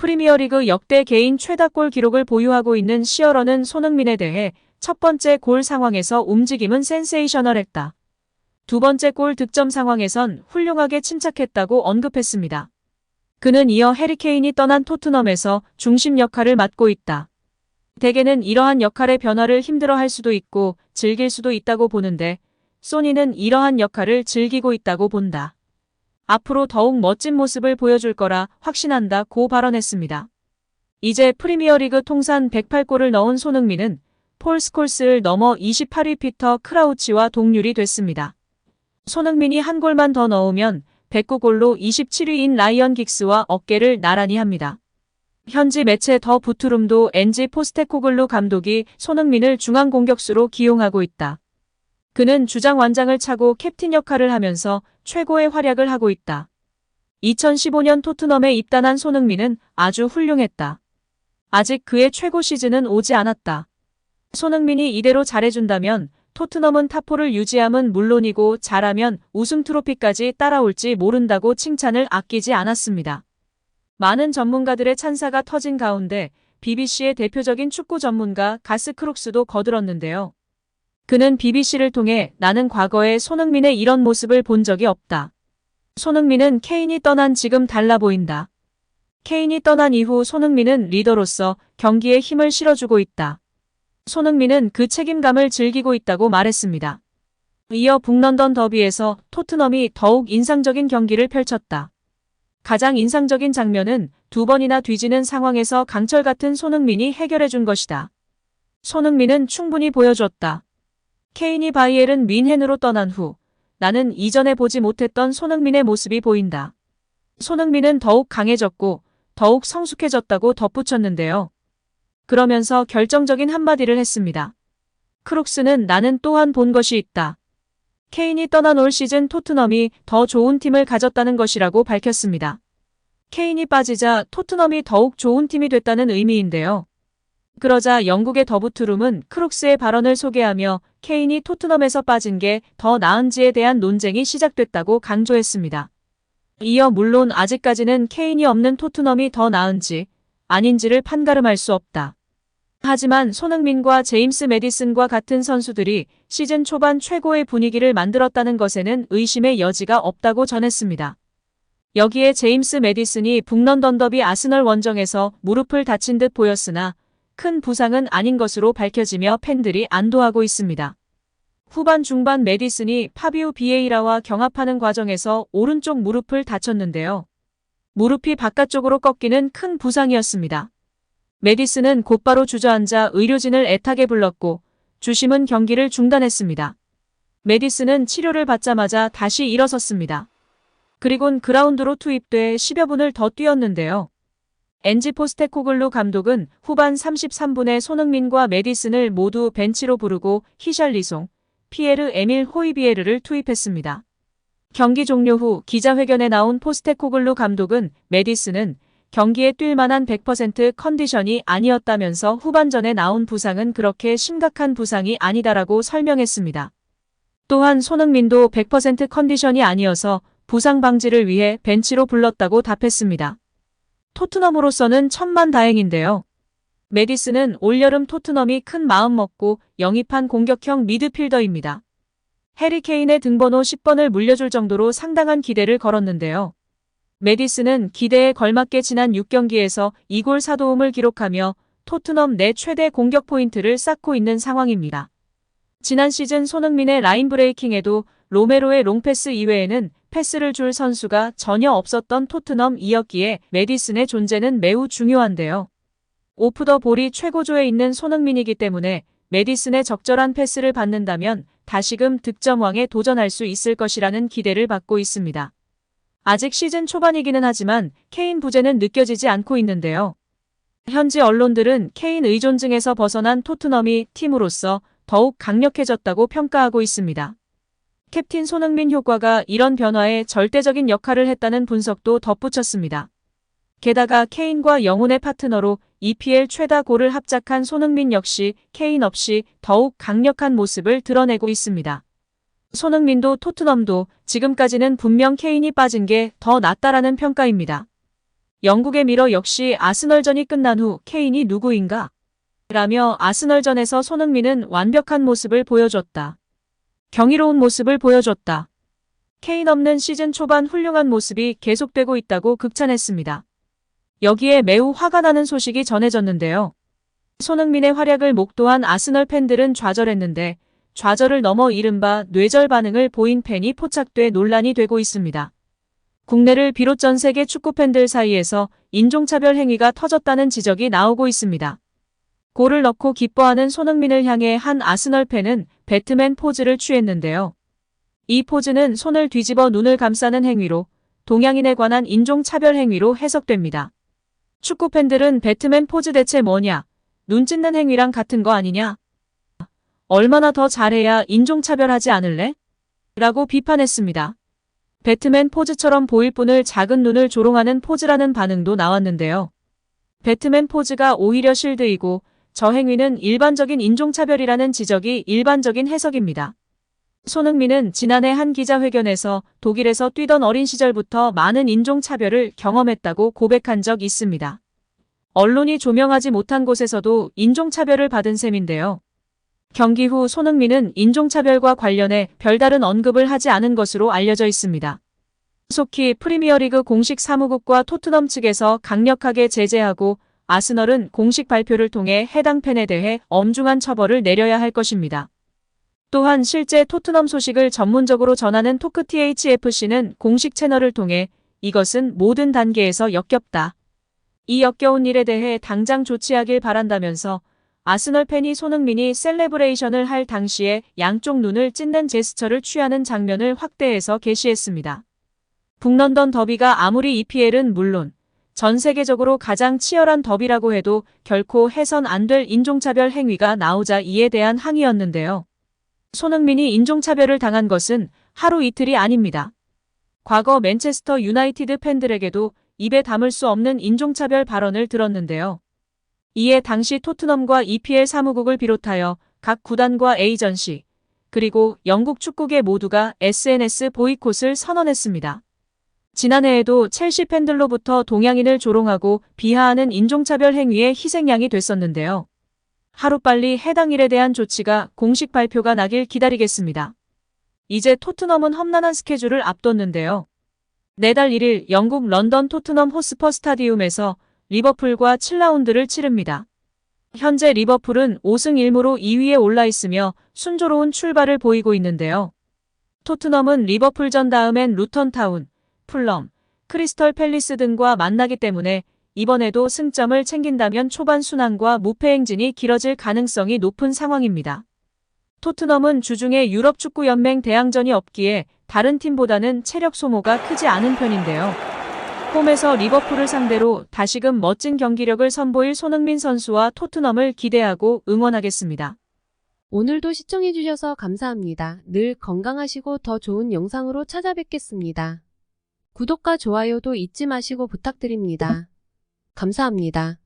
프리미어리그 역대 개인 최다골 기록을 보유하고 있는 시어러는 손흥민에 대해 첫 번째 골 상황에서 움직임은 센세이셔널했다. 두 번째 골 득점 상황에선 훌륭하게 침착했다고 언급했습니다. 그는 이어 해리케인이 떠난 토트넘에서 중심 역할을 맡고 있다. 대개는 이러한 역할의 변화를 힘들어할 수도 있고 즐길 수도 있다고 보는데 소니는 이러한 역할을 즐기고 있다고 본다. 앞으로 더욱 멋진 모습을 보여줄 거라 확신한다고 발언했습니다. 이제 프리미어리그 통산 108골을 넣은 손흥민은 폴 스콜스를 넘어 28위 피터 크라우치와 동률이 됐습니다. 손흥민이 한 골만 더 넣으면 109골로 27위인 라이언 긱스와 어깨를 나란히 합니다. 현지 매체 더 부투룸도 엔지 포스테코글루 감독이 손흥민을 중앙 공격수로 기용하고 있다. 그는 주장 완장을 차고 캡틴 역할을 하면서 최고의 활약을 하고 있다. 2015년 토트넘에 입단한 손흥민은 아주 훌륭했다. 아직 그의 최고 시즌은 오지 않았다. 손흥민이 이대로 잘해준다면 토트넘은 탑4를 유지함은 물론이고 잘하면 우승 트로피까지 따라올지 모른다고 칭찬을 아끼지 않았습니다. 많은 전문가들의 찬사가 터진 가운데 BBC의 대표적인 축구 전문가 가스 크룩스도 거들었는데요. 그는 BBC를 통해 나는 과거에 손흥민의 이런 모습을 본 적이 없다. 손흥민은 케인이 떠난 지금 달라 보인다. 케인이 떠난 이후 손흥민은 리더로서 경기에 힘을 실어주고 있다. 손흥민은 그 책임감을 즐기고 있다고 말했습니다. 이어 북런던 더비에서 토트넘이 더욱 인상적인 경기를 펼쳤다. 가장 인상적인 장면은 두 번이나 뒤지는 상황에서 강철 같은 손흥민이 해결해준 것이다. 손흥민은 충분히 보여줬다. 케인이 바이에른 뮌헨으로 떠난 후 나는 이전에 보지 못했던 손흥민의 모습이 보인다. 손흥민은 더욱 강해졌고 더욱 성숙해졌다고 덧붙였는데요. 그러면서 결정적인 한마디를 했습니다. 크룩스는 나는 또한 본 것이 있다. 케인이 떠난 올 시즌 토트넘이 더 좋은 팀을 가졌다는 것이라고 밝혔습니다. 케인이 빠지자 토트넘이 더욱 좋은 팀이 됐다는 의미인데요. 그러자 영국의 더부투룸은 크룩스의 발언을 소개하며 케인이 토트넘에서 빠진 게 더 나은지에 대한 논쟁이 시작됐다고 강조했습니다. 이어 물론 아직까지는 케인이 없는 토트넘이 더 나은지 아닌지를 판가름할 수 없다. 하지만 손흥민과 제임스 매디슨과 같은 선수들이 시즌 초반 최고의 분위기를 만들었다는 것에는 의심의 여지가 없다고 전했습니다. 여기에 제임스 매디슨이 북런던 더비 아스널 원정에서 무릎을 다친 듯 보였으나 큰 부상은 아닌 것으로 밝혀지며 팬들이 안도하고 있습니다. 후반 중반 매디슨이 파비우 비에이라와 경합하는 과정에서 오른쪽 무릎을 다쳤는데요. 무릎이 바깥쪽으로 꺾이는 큰 부상이었습니다. 매디슨은 곧바로 주저앉아 의료진을 애타게 불렀고 주심은 경기를 중단했습니다. 매디슨은 치료를 받자마자 다시 일어섰습니다. 그리곤 그라운드로 투입돼 10여 분을 더 뛰었는데요. 엔지 포스테코글루 감독은 후반 33분에 손흥민과 매디슨을 모두 벤치로 부르고 히샬리송, 피에르 에밀 호이비에르를 투입했습니다. 경기 종료 후 기자회견에 나온 포스테코글루 감독은 매디슨은 경기에 뛸 만한 100% 컨디션이 아니었다면서 후반전에 나온 부상은 그렇게 심각한 부상이 아니다라고 설명했습니다. 또한 손흥민도 100% 컨디션이 아니어서 부상 방지를 위해 벤치로 불렀다고 답했습니다. 토트넘으로서는 천만다행인데요. 매디슨은 올여름 토트넘이 큰 마음 먹고 영입한 공격형 미드필더입니다. 해리 케인의 등번호 10번을 물려줄 정도로 상당한 기대를 걸었는데요. 매디슨은 기대에 걸맞게 지난 6경기에서 2골 4도움을 기록하며 토트넘 내 최대 공격 포인트를 쌓고 있는 상황입니다. 지난 시즌 손흥민의 라인 브레이킹에도 로메로의 롱패스 이외에는 패스를 줄 선수가 전혀 없었던 토트넘이었기에 매디슨의 존재는 매우 중요한데요. 오프 더 볼이 최고조에 있는 손흥민이기 때문에 매디슨의 적절한 패스를 받는다면 다시금 득점왕에 도전할 수 있을 것이라는 기대를 받고 있습니다. 아직 시즌 초반이기는 하지만 케인 부재는 느껴지지 않고 있는데요. 현지 언론들은 케인 의존증에서 벗어난 토트넘이 팀으로서 더욱 강력해졌다고 평가하고 있습니다. 캡틴 손흥민 효과가 이런 변화에 절대적인 역할을 했다는 분석도 덧붙였습니다. 게다가 케인과 영혼의 파트너로 EPL 최다 골을 합작한 손흥민 역시 케인 없이 더욱 강력한 모습을 드러내고 있습니다. 손흥민도 토트넘도 지금까지는 분명 케인이 빠진 게 더 낫다라는 평가입니다. 영국의 미러 역시 아스널전이 끝난 후 케인이 누구인가? 라며 아스널전에서 손흥민은 완벽한 모습을 보여줬다. 경이로운 모습을 보여줬다. 케인 없는 시즌 초반 훌륭한 모습이 계속되고 있다고 극찬했습니다. 여기에 매우 화가 나는 소식이 전해졌는데요. 손흥민의 활약을 목도한 아스널 팬들은 좌절했는데 좌절을 넘어 이른바 뇌절 반응을 보인 팬이 포착돼 논란이 되고 있습니다. 국내를 비롯 전 세계 축구 팬들 사이에서 인종차별 행위가 터졌다는 지적이 나오고 있습니다. 골을 넣고 기뻐하는 손흥민을 향해 한 아스널 팬은 배트맨 포즈를 취했는데요. 이 포즈는 손을 뒤집어 눈을 감싸는 행위로 동양인에 관한 인종차별 행위로 해석됩니다. 축구 팬들은 배트맨 포즈 대체 뭐냐? 눈 찢는 행위랑 같은 거 아니냐? 얼마나 더 잘해야 인종차별하지 않을래? 라고 비판했습니다. 배트맨 포즈처럼 보일 뿐을 작은 눈을 조롱하는 포즈라는 반응도 나왔는데요. 배트맨 포즈가 오히려 실드이고 저 행위는 일반적인 인종차별이라는 지적이 일반적인 해석입니다. 손흥민은 지난해 한 기자회견에서 독일에서 뛰던 어린 시절부터 많은 인종차별을 경험했다고 고백한 적 있습니다. 언론이 조명하지 못한 곳에서도 인종차별을 받은 셈인데요. 경기 후 손흥민은 인종차별과 관련해 별다른 언급을 하지 않은 것으로 알려져 있습니다. 속히 프리미어리그 공식 사무국과 토트넘 측에서 강력하게 제재하고 아스널은 공식 발표를 통해 해당 팬에 대해 엄중한 처벌을 내려야 할 것입니다. 또한 실제 토트넘 소식을 전문적으로 전하는 토크THFC는 공식 채널을 통해 이것은 모든 단계에서 역겹다. 이 역겨운 일에 대해 당장 조치하길 바란다면서 아스널 팬이 손흥민이 셀레브레이션을 할 당시에 양쪽 눈을 찢는 제스처를 취하는 장면을 확대해서 게시했습니다. 북런던 더비가 아무리 EPL은 물론 전 세계적으로 가장 치열한 더비라고 해도 결코 해선 안 될 인종차별 행위가 나오자 이에 대한 항의였는데요. 손흥민이 인종차별을 당한 것은 하루 이틀이 아닙니다. 과거 맨체스터 유나이티드 팬들에게도 입에 담을 수 없는 인종차별 발언을 들었는데요. 이에 당시 토트넘과 EPL 사무국을 비롯하여 각 구단과 에이전시, 그리고 영국 축구계 모두가 SNS 보이콧을 선언했습니다. 지난해에도 첼시 팬들로부터 동양인을 조롱하고 비하하는 인종차별 행위의 희생양이 됐었는데요. 하루빨리 해당 일에 대한 조치가 공식 발표가 나길 기다리겠습니다. 이제 토트넘은 험난한 스케줄을 앞뒀는데요. 내달 1일 영국 런던 토트넘 호스퍼 스타디움에서 리버풀과 7라운드를 치릅니다. 현재 리버풀은 5승 1무로 2위에 올라 있으며 순조로운 출발을 보이고 있는데요. 토트넘은 리버풀전 다음엔 루턴타운, 풀럼, 크리스털 팰리스 등과 만나기 때문에 이번에도 승점을 챙긴다면 초반 순항과 무패 행진이 길어질 가능성이 높은 상황입니다. 토트넘은 주중에 유럽축구연맹 대항전이 없기에 다른 팀보다는 체력 소모가 크지 않은 편인데요. 홈에서 리버풀을 상대로 다시금 멋진 경기력을 선보일 손흥민 선수와 토트넘을 기대하고 응원하겠습니다. 오늘도 시청해주셔서 감사합니다. 늘 건강하시고 더 좋은 영상으로 찾아뵙겠습니다. 구독과 좋아요도 잊지 마시고 부탁드립니다. 감사합니다.